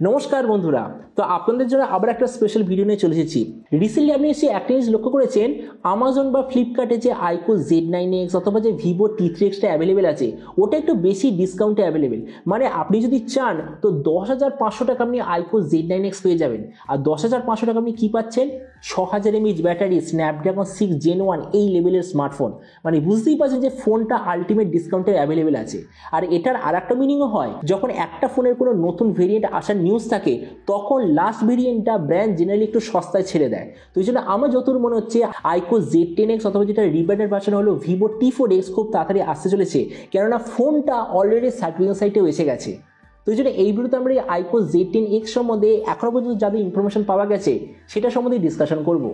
নমস্কার বন্ধুরা, তো আপনাদের জন্য আবার একটা স্পেশাল ভিডিও নিয়ে চলে এসেছি। রিসেন্টলি আপনি এসে একটা জিনিস লক্ষ্য করেছেন, আমাজন বা ফ্লিপকার্টে যে আইকো Z9X অথবা যে ভিভো T3Xটা অ্যাভেলেবেল আছে, ওটা একটু বেশি ডিসকাউন্টে অ্যাভেলেবেল। মানে আপনি যদি চান তো 10,500 টাকা আপনি আইকো Z9X পেয়ে যাবেন। আর 10,500 টাকা আপনি কী পাচ্ছেন? 6000 mAh ব্যাটারি, স্ন্যাপড্রাগন 6 Gen 1 এই লেভেলের স্মার্টফোন। মানে বুঝতেই পারছেন যে ফোনটা আলটিমেট ডিসকাউন্টে অ্যাভেলেবেল আছে। আর এটার আর একটা মিনিংও হয়, যখন একটা ফোনের কোনো নতুন ভেরিয়েন্ট আসার নিউজ থাকে, তখন লাস্ট ভেরিয়েন্টটা ব্র্যান্ড জেনারেলি একটু সস্তায় ছেড়ে দেয়। তো এই জন্য আমার যতদূর মনে হচ্ছে আইকো Z10X অথবা যেটা রিব্র্যান্ডেড ভার্সন হলো ভিভো T4X খুব তাড়াতাড়ি আসতে চলেছে, কেননা ফোনটা অলরেডি সার্টিফিকেশন সাইটেও এসে গেছে। তো এই জন্য এই ভিডিওতে আমরা এই আইকো Z10X সম্বন্ধে এখনও পর্যন্ত যাদের ইনফরমেশন পাওয়া গেছে সেটা সম্বন্ধে ডিসকাশন করব।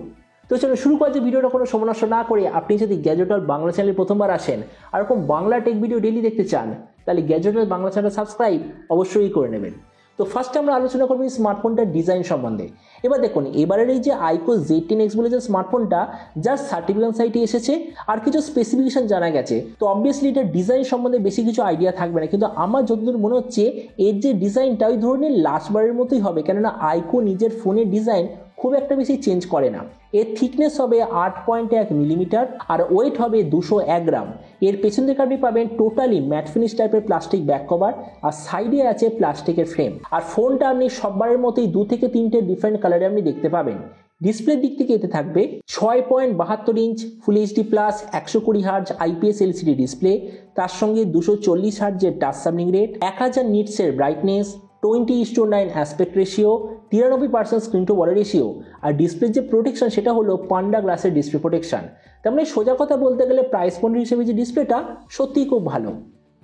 তো চলো শুরু করা যে ভিডিওটা কোনো সময় নষ্ট না করে, আপনি যদি গ্যাজেটর বাংলা চ্যানেলে প্রথমবার আসেন আর এরকম বাংলা টেক ভিডিও ডেইলি দেখতে চান, তাহলে গ্যাজেটর বাংলা চ্যানেল সাবস্ক্রাইব অবশ্যই করে নেবেন। তো ফার্স্টে আমরা আলোচনা করবো এই স্মার্টফোনটার ডিজাইন সম্বন্ধে। এবার দেখুন, এবারের এই যে আইকো Z10X বলে যে স্মার্টফোনটা যার সার্টিফিকেশন সাইটে এসেছে আর কিছু স্পেসিফিকেশন জানা গেছে, তো অবভিয়াসলি এটার ডিজাইন সম্বন্ধে বেশি কিছু আইডিয়া থাকবে না, কিন্তু আমার যতদূর মনে হচ্ছে এর যে ডিজাইনটা ওই ধরনের লাস্টবারের মতোই হবে, কেননা আইকো নিজের ফোনের ডিজাইন খুব একটা বেশি চেঞ্জ করে না। এর থিকনেস হবে 8.1 মিলিমিটার আর ওয়েট হবে 201 গ্রাম। এর পেছন দিকে আপনি পাবেন টোটালি ম্যাট ফিনিশ টাইপের প্লাস্টিক ব্যাক কভার আর সাইডে আছে প্লাস্টিকের ফ্রেম। আর ফোনটা আপনি সববারের মতোই 2 থেকে 3টে ডিফারেন্ট কালারে আপনি দেখতে পাবেন। ডিসপ্লের দিক থেকে এতে থাকবে 6.72 inch full HD plus 120 hertz IPS LCD display, তার সঙ্গে 240 হার্জের টাচ সাবলিং রেট, 1000 নিটসের brightness, 20:9 aspect ratio, 93% screen to body ratio. আর ডিসপ্লের যে প্রোটেকশন সেটা হলো পান্ডা গ্লাসের ডিসপ্লে প্রোটেকশন। তার মানে সোজা কথা বলতে গেলে প্রাইস পয়েন্ট হিসেবে যে ডিসপ্লেটা সত্যিই খুব ভালো।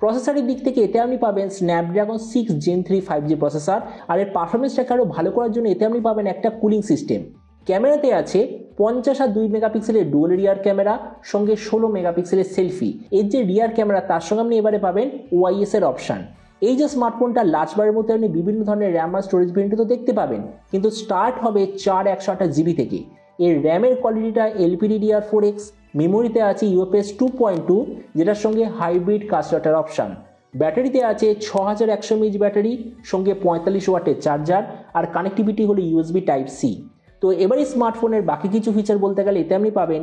প্রসেসরের দিক থেকে এতে আপনি পাবেন স্ন্যাপড্রাগন 6 Gen 3 5G প্রসেসর, আর এর পারফরমেন্সটাকে আরও ভালো করার জন্য এতে আপনি পাবেন একটা কুলিং সিস্টেম। ক্যামেরাতে আছে 50 আর 2 মেগাপিক্সেলের ডুয়াল রিয়ার ক্যামেরা, সঙ্গে 16 মেগাপিক্সেলের সেলফি। এর যে রিয়ার ক্যামেরা তার সঙ্গে আপনি এবারে পাবেন OIS এর অপশান। এই যে স্মার্টফোনটা লাস্টবারের মধ্যে আপনি বিভিন্ন ধরনের র্যাম আর স্টোরেজ ভেরিয়েন্ট তো দেখতে পাবেন, কিন্তু স্টার্ট হবে 4128 জিবি থেকে। এর র্যামের কোয়ালিটিটা LPDDR4X, মেমোরিতে আছে UFS 2.2 যেটার সঙ্গে হাইব্রিড কাস্টার অপশান। ব্যাটারিতে আছে 6100 mAh ব্যাটারি, সঙ্গে 45 ওয়াটের চার্জার, আর কানেক্টিভিটি হলো USB Type-C। তো এবার এই স্মার্টফোনের বাকি কিছু ফিচার বলতে গেলে এতে আপনি পাবেন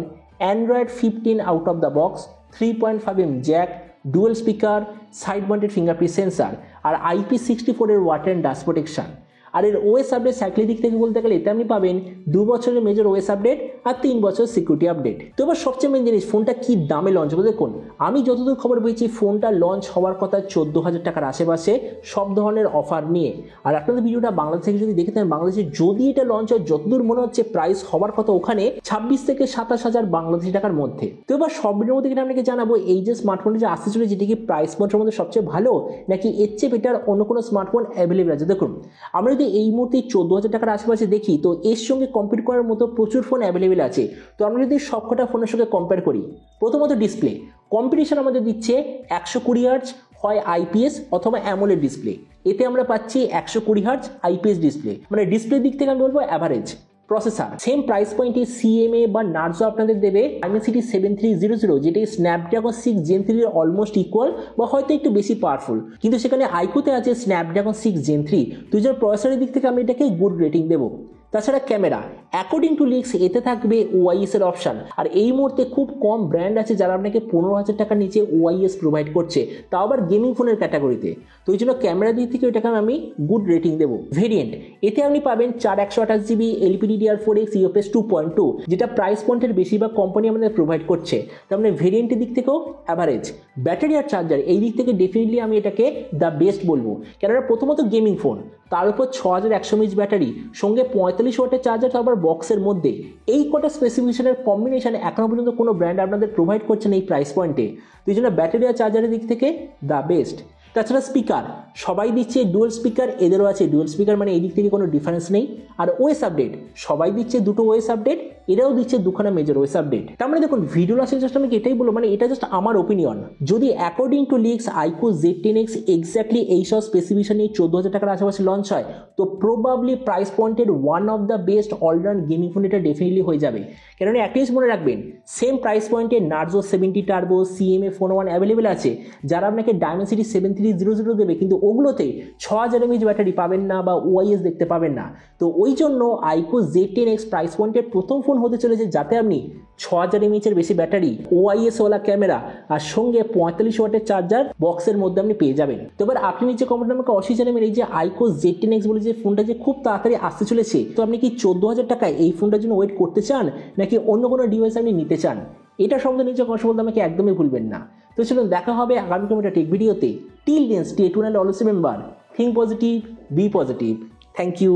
Android 15 out of the box, 3.5mm jack, dual speaker, side mounted fingerprint sensor, আর IP64 এর ওয়াটার অ্যান্ড ডাস্ট প্রোটেকশন। আর এর OS আপডেট সাইকেলের দিক থেকে বলতে গেলে এতে আপনি পাবেন 2 বছরের মেজর OS আপডেট আর 3 বছর সিকিউরিটি আপডেট। তো এবার সবচেয়ে মেন জিনিস, ফোনটা কি দামে লঞ্চ হবে। দেখুন, আমি যতদূর খবর পেয়েছি ফোনটা লঞ্চ হওয়ার কথা 14,000 টাকার আশেপাশে, সব ধরনের অফার নিয়ে। আর আপনাদের ভিডিওটা বাংলাদেশ থেকে যদি দেখে থাকেন, বাংলাদেশে যদি এটা লঞ্চ হয়, যতদূর মনে হচ্ছে প্রাইস হওয়ার কথা ওখানে 26 থেকে 27,000 বাংলাদেশি টাকার মধ্যে। তো এবার সব ভিডিওর মধ্যে কিনা আপনাকে জানাবো এই যে স্মার্টফোনটা যে আসতে চলে, যেটি কি প্রাইস পয়েন্টের মধ্যে সবচেয়ে ভালো, নাকি এর চেয়ে বেটার অন্য কোনো স্মার্টফোন অ্যাভেলেবেল আছে। দেখুন, আমরা যদি এই মুহূর্তে 14,000 টাকার আশেপাশে দেখি, তো এর সঙ্গে কম্পিট করার মতো প্রচুর ফোন অ্যাভেলেবেল আছে। তো আমরা যদি সবকটা ফোনের সঙ্গে কম্পেয়ার করি, প্রথমত ডিসপ্লে কম্পিটিশন আমাদের দিচ্ছে 120 হার্জ হয় IPS অথবা অ্যামোলেড ডিসপ্লে। এতে আমরা পাচ্ছি 120 হার্জ IPS ডিসপ্লে, মানে ডিসপ্লের দিক থেকে আমি বলবো অ্যাভারেজ। প্রসেসর সেম প্রাইস পয়েন্টে CMA বা নার্জো আপনাদের দেবে Dimensity 7300, যেটি স্ন্যাপড্রাগন 6 Gen 3 এর অলমোস্ট ইকুয়াল বা হয়তো একটু বেশি পাওয়ারফুল, কিন্তু সেখানে আইকোতে আছে স্ন্যাপড্রাগন 6 Gen 3। তো যে প্রসেসরের দিক থেকে আমি এটাকে গুড রেটিং দেবো। তাছাড়া ক্যামেরা অ্যাকর্ডিং টু লিক্স এতে থাকবে OIS এর অপশান, আর এই মুহূর্তে খুব কম ব্র্যান্ড আছে যারা আপনাকে 15,000 টাকার নিচে OIS প্রোভাইড করছে, তাও আবার গেমিং ফোনের ক্যাটাগরিতে। তো এই জন্য ক্যামেরার দিক থেকে এটাকে আমি গুড রেটিং দেবো। ভেরিয়েন্ট এতে আপনি পাবেন 4128 জিবি LPDDR4X UFS 2.2, যেটা প্রাইস পয়েন্টের বেশিরভাগ কোম্পানি আমাদের প্রোভাইড করছে। তার মানে ভেরিয়েন্টের দিক থেকেও অ্যাভারেজ। ব্যাটারি আর চার্জার এই দিক থেকে ডেফিনেটলি আমি এটাকে দ্য বেস্ট বলবো, কেননা প্রথমত গেমিং ফোন, তার উপর 6100 mAh ব্যাটারি, সঙ্গে 45 ওয়াটের চার্জার, আবার বক্সের মধ্যে। এই কটা স্পেসিফিকেশনের কম্বিনেশন এখনো পর্যন্ত কোনো ব্র্যান্ড আপনাদের প্রোভাইড করছে না এই প্রাইস পয়েন্টে। তো এই জন্য ব্যাটারি আর চার্জারের দিক থেকে দ্য বেস্ট। তাছাড়া স্পিকার সবাই দিচ্ছে ডুয়াল স্পিকার, এদেরও আছে ডুয়াল স্পিকার, মানে এই দিক থেকে কোনো ডিফারেন্স নেই। আর OS আপডেট সবাই দিচ্ছে 2টো OS আপডেট, এরাও দিচ্ছে 2খানা মেজর OS আপডেট। তার মানে দেখুন, ভিডিও লাস্টে জাস্ট আমি এটাই বলবো, মানে এটা জাস্ট আমার ওপিনিয়ন। যদি according to leaks iQOO Z10X exactly এইসব স্পেসিফিকেশন নিয়ে 14,000 টাকার আশেপাশে লঞ্চ হয়, তো প্রবাবলি প্রাইস পয়েন্টের one of the best all round gaming phone এটা ডেফিনেটলি হয়ে যাবে। কেননা একটা জিনিস মনে রাখবেন, সেম প্রাইস পয়েন্টে Narzo 70 turbo CMA Phone 1 available আছে, যারা আপনাকে Dimensity 7300 AG000 দেবে, কিন্তু ওগুলোতে 6000 mAh ব্যাটারি পাবেন না বা ওআইএস দেখতে পাবেন না। তো ওই জন্য আইকো Z10X প্রাইস পয়েন্টের প্রথম ফোন হতে চলেছে যাতে আপনি 6000 mAh এর বেশি ব্যাটারি, ওআইএস ওয়ালা ক্যামেরা আর সঙ্গে 45 ওয়াটের চার্জার বক্সের মধ্যে আপনি পেয়ে যাবেন। তো এবার আপনি নিচে কমেন্ট আমাকে অবশ্যই জানাবেন এই যে আইকো Z10X বলে যে ফোনটা যে খুব তাড়াতাড়ি আসতে চলেছে, তো আপনি কি 14000 টাকায় এই ফোনটার জন্য ওয়েট করতে চান নাকি অন্য কোনো ডিভাইস আপনি নিতে চান? এটা সম্বন্ধে নিচে কমেন্ট বলতে আমাকে একদমই ভুলবেন না। তো চলুন দেখা হবে আগামী একটা টেক ভিডিওতে। Till then stay tuned and always remember, think positive, be positive. Thank you.